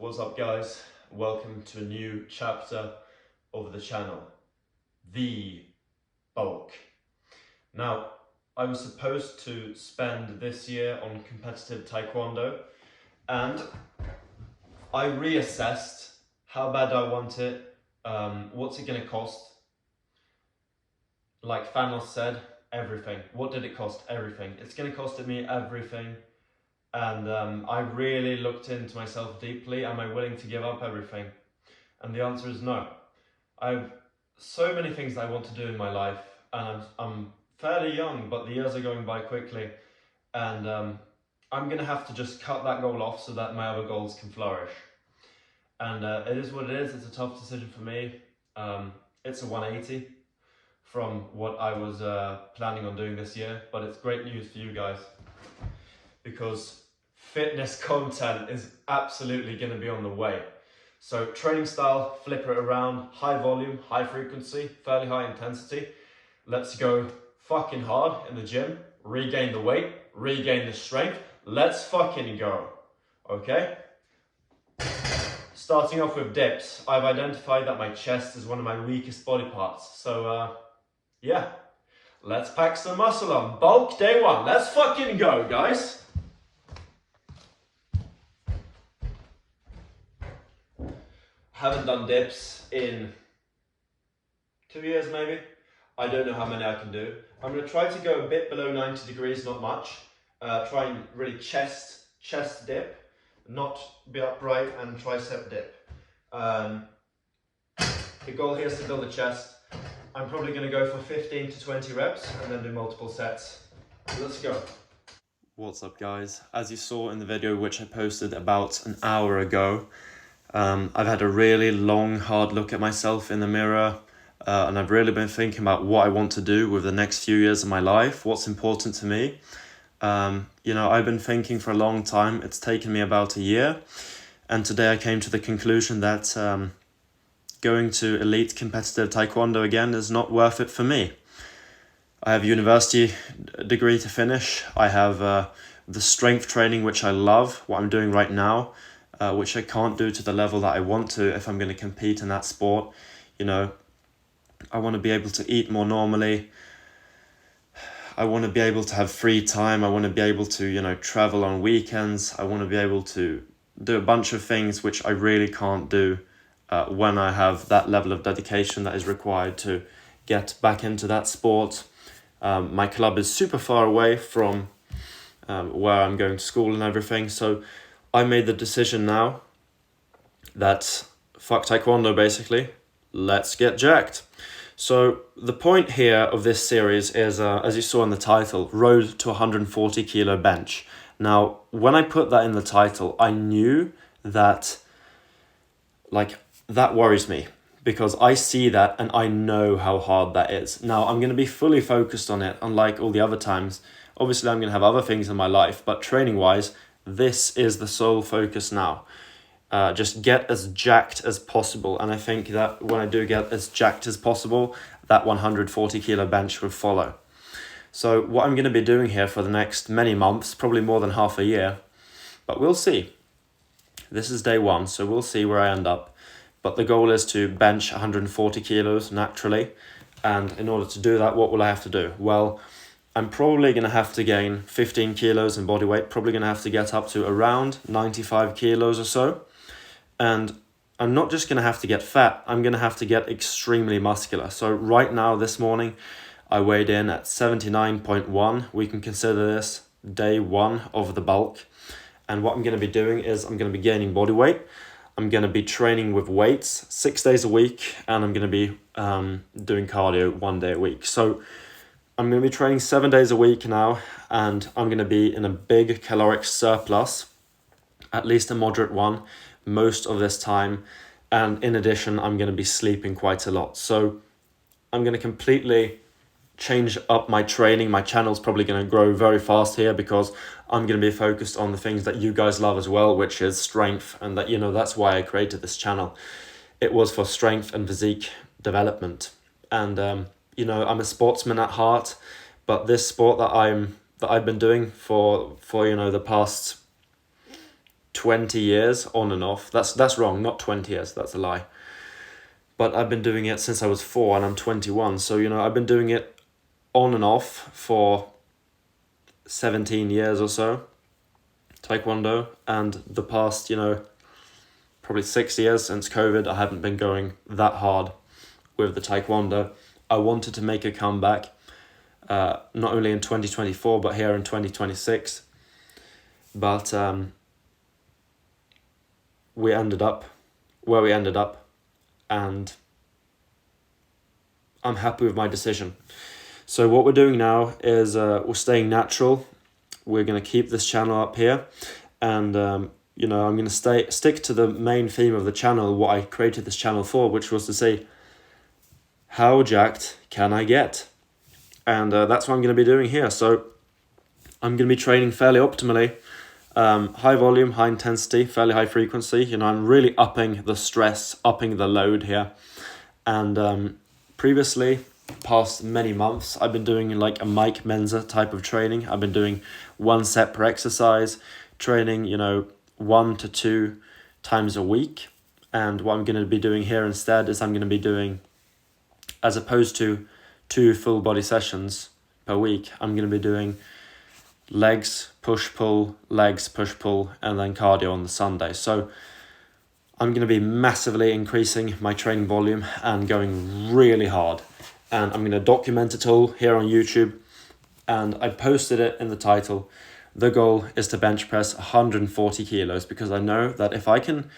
What's up guys? Welcome to a new chapter of the channel, The Bulk. Now, I was supposed to spend this year on competitive taekwondo and I reassessed how bad I want it, what's it gonna cost. Like Thanos said, everything. What did it cost? Everything. It's gonna cost me everything. And I really looked into myself deeply. Am I willing to give up everything? And the answer is no. I have so many things that I want to do in my life, and I'm fairly young, but the years are going by quickly. And I'm gonna have to just cut that goal off so that my other goals can flourish. And it is what it is. It's a tough decision for me. It's a 180 from what I was planning on doing this year, but it's great news for you guys because fitness content is absolutely going to be on the way. So training style, flip it around, high volume, high frequency, fairly high intensity. Let's go fucking hard in the gym, regain the weight, regain the strength. Let's fucking go, okay? Starting off with dips, I've identified that my chest is one of my weakest body parts. So yeah, let's pack some muscle on. Bulk day one, let's fucking go, guys. Haven't done dips in 2 years maybe. I don't know how many I can do. I'm going to try to go a bit below 90 degrees, not much. Try and really chest dip, not be upright, and tricep dip. The goal here is to build the chest. I'm probably going to go for 15 to 20 reps and then do multiple sets. Let's go. What's up guys? As you saw in the video which I posted about an hour ago, I've had a really long, hard look at myself in the mirror, and I've really been thinking about what I want to do with the next few years of my life, what's important to me. You know, I've been thinking for a long time. It's taken me about a year, and today I came to the conclusion that going to elite competitive taekwondo again is not worth it for me. I have a university degree to finish. I have the strength training, which I love, what I'm doing right now, which I can't do to the level that I want to if I'm going to compete in that sport. You know, I want to be able to eat more normally. I want to be able to have free time. I want to be able to, you know, travel on weekends. I want to be able to do a bunch of things which I really can't do when I have that level of dedication that is required to get back into that sport. My club is super far away from where I'm going to school and everything, so I made the decision now that fuck taekwondo basically, let's get jacked. So the point here of this series is, as you saw in the title, Road to 140 kilo bench. Now, when I put that in the title, I knew that, like, that worries me because I see that and I know how hard that is. Now, I'm going to be fully focused on it, unlike all the other times. Obviously, I'm going to have other things in my life, but training-wise, this is the sole focus now. Just get as jacked as possible. And I think that when I do get as jacked as possible, that 140 kilo bench will follow. So what I'm going to be doing here for the next many months, probably more than half a year, but we'll see. This is day one, so we'll see where I end up. But the goal is to bench 140 kilos naturally. And in order to do that, what will I have to do? Well, I'm probably going to have to gain 15 kilos in body weight, probably going to have to get up to around 95 kilos or so. And I'm not just going to have to get fat, I'm going to have to get extremely muscular. So right now, this morning, I weighed in at 79.1. We can consider this day one of the bulk. And what I'm going to be doing is I'm going to be gaining body weight. I'm going to be training with weights 6 days a week, and I'm going to be doing cardio 1 day a week. So I'm going to be training 7 days a week now, and I'm going to be in a big caloric surplus, at least a moderate one, most of this time. And in addition, I'm going to be sleeping quite a lot. So I'm going to completely change up my training. My channel's probably going to grow very fast here because I'm going to be focused on the things that you guys love as well, which is strength. And that, you know, that's why I created this channel. It was for strength and physique development. And you know, I'm a sportsman at heart, but this sport that I've been doing for you know, the past 20 years on and off. That's wrong, not 20 years, that's a lie. But I've been doing it since I was 4 and I'm 21. So, I've been doing it on and off for 17 years or so, Taekwondo. And the past, probably 6 years since COVID, I haven't been going that hard with the Taekwondo. I wanted to make a comeback, not only in 2024, but here in 2026. But we ended up where we ended up, and I'm happy with my decision. So what we're doing now is we're staying natural. We're going to keep this channel up here, and I'm going to stick to the main theme of the channel, what I created this channel for, which was to say, how jacked can I get? And that's what I'm going to be doing here. So I'm going to be training fairly optimally, high volume, high intensity, fairly high frequency. I'm really upping the stress, upping the load here. And previously, past many months, I've been doing like a Mike Menzer type of training. I've been doing 1 set per exercise, training, 1 to 2 times a week. And what I'm going to be doing here instead is I'm going to be doing, as opposed to 2 full body sessions per week, I'm going to be doing legs, push-pull, legs, push-pull, and then cardio on the Sunday. So I'm going to be massively increasing my training volume and going really hard. And I'm going to document it all here on YouTube. And I posted it in the title. The goal is to bench press 140 kilos, because I know that if I can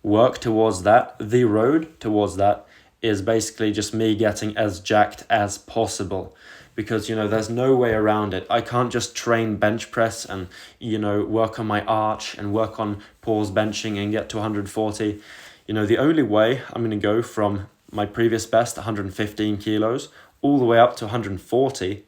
work towards that, the road towards that is basically just me getting as jacked as possible. Because, there's no way around it. I can't just train bench press and, work on my arch and work on pause benching and get to 140. The only way I'm going to go from my previous best, 115 kilos, all the way up to 140.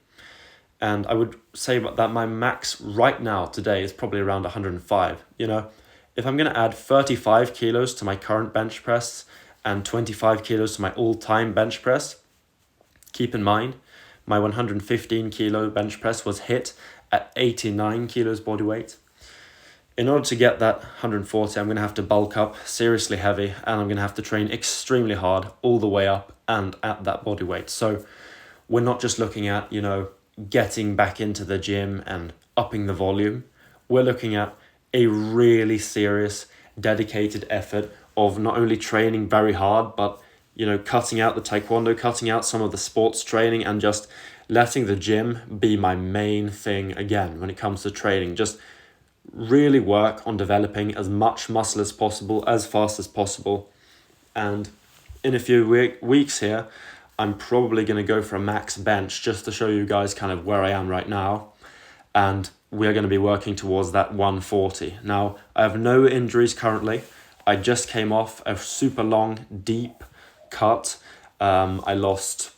And I would say that my max right now today is probably around 105. If I'm going to add 35 kilos to my current bench press and 25 kilos to my all-time bench press, keep in mind, my 115 kilo bench press was hit at 89 kilos body weight. In order to get that 140, I'm going to have to bulk up seriously heavy, and I'm going to have to train extremely hard all the way up and at that body weight. So we're not just looking at, getting back into the gym and upping the volume. We're looking at a really serious, dedicated effort of not only training very hard, but cutting out the Taekwondo, cutting out some of the sports training, and just letting the gym be my main thing again when it comes to training. Just really work on developing as much muscle as possible, as fast as possible. And in a few weeks here, I'm probably going to go for a max bench just to show you guys kind of where I am right now. And we're going to be working towards that 140. Now, I have no injuries currently. I just came off a super long, deep cut. I lost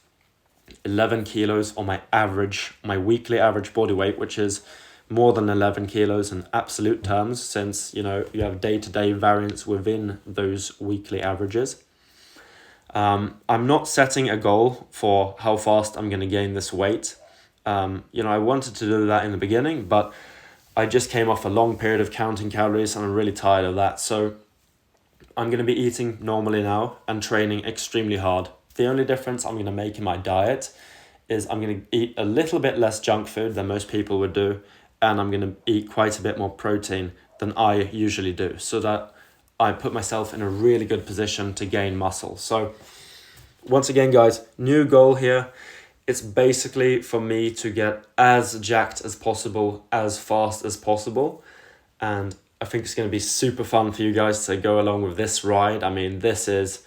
11 kilos on my weekly average body weight, which is more than 11 kilos in absolute terms, since you have day-to-day variance within those weekly averages. I'm not setting a goal for how fast I'm going to gain this weight. I wanted to do that in the beginning, but I just came off a long period of counting calories and I'm really tired of that. So I'm going to be eating normally now and training extremely hard. The only difference I'm going to make in my diet is I'm going to eat a little bit less junk food than most people would do, and I'm going to eat quite a bit more protein than I usually do, so that I put myself in a really good position to gain muscle. So once again, guys, new goal here. It's basically for me to get as jacked as possible, as fast as possible. And I think it's going to be super fun for you guys to go along with this ride. I mean, this is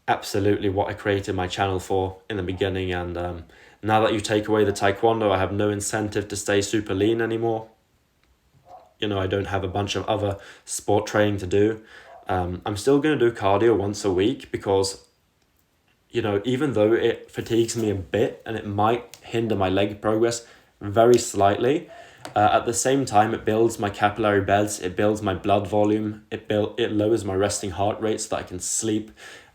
absolutely what I created my channel for in the beginning. And now that you take away the Taekwondo, I have no incentive to stay super lean anymore. I don't have a bunch of other sport training to do. I'm still going to do cardio once a week because, even though it fatigues me a bit and it might hinder my leg progress very slightly, at the same time, it builds my capillary beds, it builds my blood volume, it lowers my resting heart rate so that I can sleep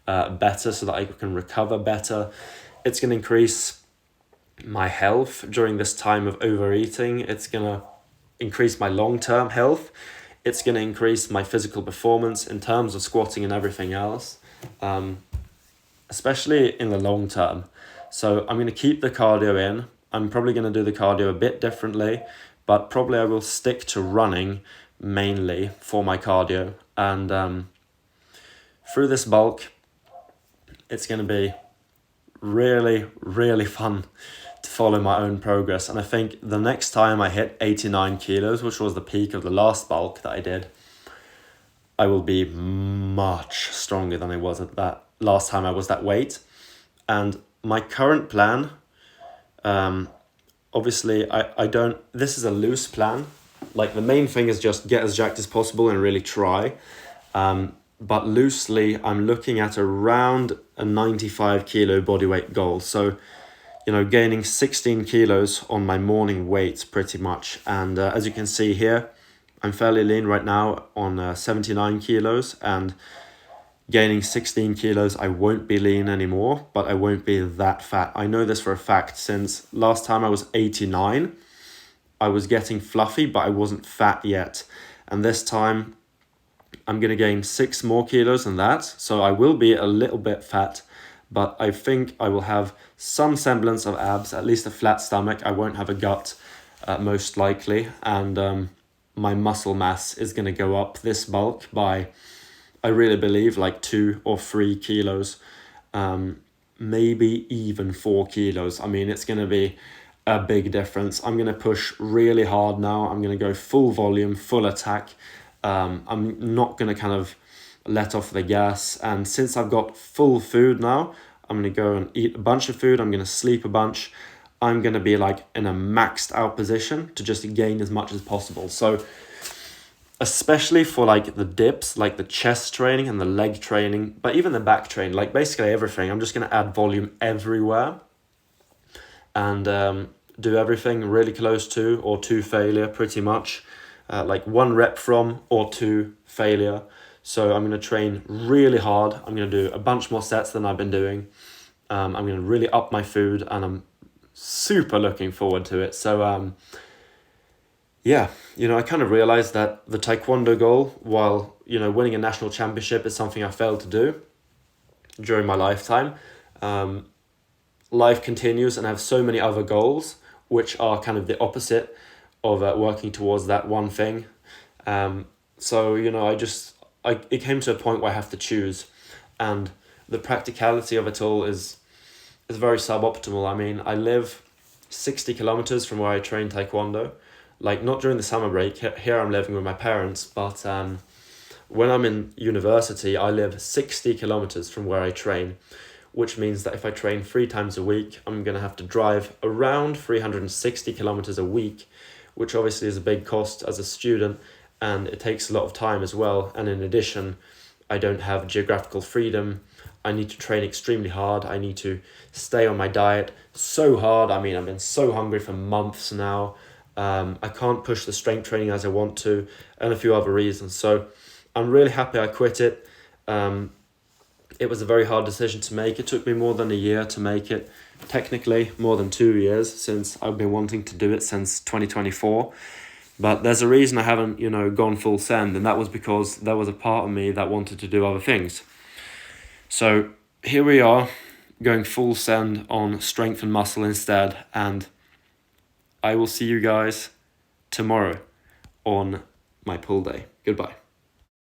better, so that I can recover better. It's going to increase my health during this time of overeating. It's going to increase my long-term health. it's going to increase my physical performance in terms of squatting and everything else, especially in the long term. So I'm going to keep the cardio in. I'm probably going to do the cardio a bit differently, but probably I will stick to running mainly for my cardio. And through this bulk, it's going to be really, really fun to follow my own progress. And I think the next time I hit 89 kilos, which was the peak of the last bulk that I did, I will be much stronger than I was at that last time I was that weight. And my current plan, obviously I don't, this is a loose plan. Like the main thing is just get as jacked as possible and really try. But loosely, I'm looking at around a 95 kilo bodyweight goal. So, you know, gaining 16 kilos on my morning weight pretty much. And as you can see here, I'm fairly lean right now on 79 kilos, and gaining 16 kilos, I won't be lean anymore, but I won't be that fat. I know this for a fact, since last time I was 89, I was getting fluffy, but I wasn't fat yet. And this time, I'm going to gain 6 more kilos than that. So I will be a little bit fat, but I think I will have some semblance of abs, at least a flat stomach. I won't have a gut, most likely. And my muscle mass is going to go up this bulk by, I really believe, like 2 or 3 kilos, maybe even 4 kilos. I mean, it's going to be a big difference. I'm going to push really hard now. I'm going to go full volume, full attack. I'm not going to kind of let off the gas. And since I've got full food now, I'm going to go and eat a bunch of food. I'm going to sleep a bunch. I'm going to be like in a maxed out position to just gain as much as possible. So especially for like the dips, like the chest training and the leg training, but even the back training, like basically everything, I'm just going to add volume everywhere and do everything really close to or to failure pretty much. Like 1 rep from or 2 failure. So I'm going to train really hard. I'm going to do a bunch more sets than I've been doing. I'm going to really up my food, and I'm super looking forward to it. So yeah, you know, I kind of realized that the taekwondo goal, while, you know, winning a national championship is something I failed to do during my lifetime, life continues, and I have so many other goals which are kind of the opposite of working towards that one thing. So, you know, it came to a point where I have to choose, and the practicality of it all is very suboptimal. I mean, I live 60 kilometers from where I train taekwondo, like not during the summer break. Here I'm living with my parents, but when I'm in university, I live 60 kilometers from where I train, which means that if I train 3 times a week, I'm going to have to drive around 360 kilometers a week, which obviously is a big cost as a student, and it takes a lot of time as well. And in addition, I don't have geographical freedom. I need to train extremely hard. I need to stay on my diet so hard. I mean, I've been so hungry for months now. I can't push the strength training as I want to, and a few other reasons. So I'm really happy I quit it. It was a very hard decision to make. It took me more than a year to make it. Technically, more than 2 years, since I've been wanting to do it since 2024. But there's a reason I haven't, you know, gone full send, and that was because there was a part of me that wanted to do other things. So here we are, going full send on strength and muscle instead, and I will see you guys tomorrow on my pull day. Goodbye.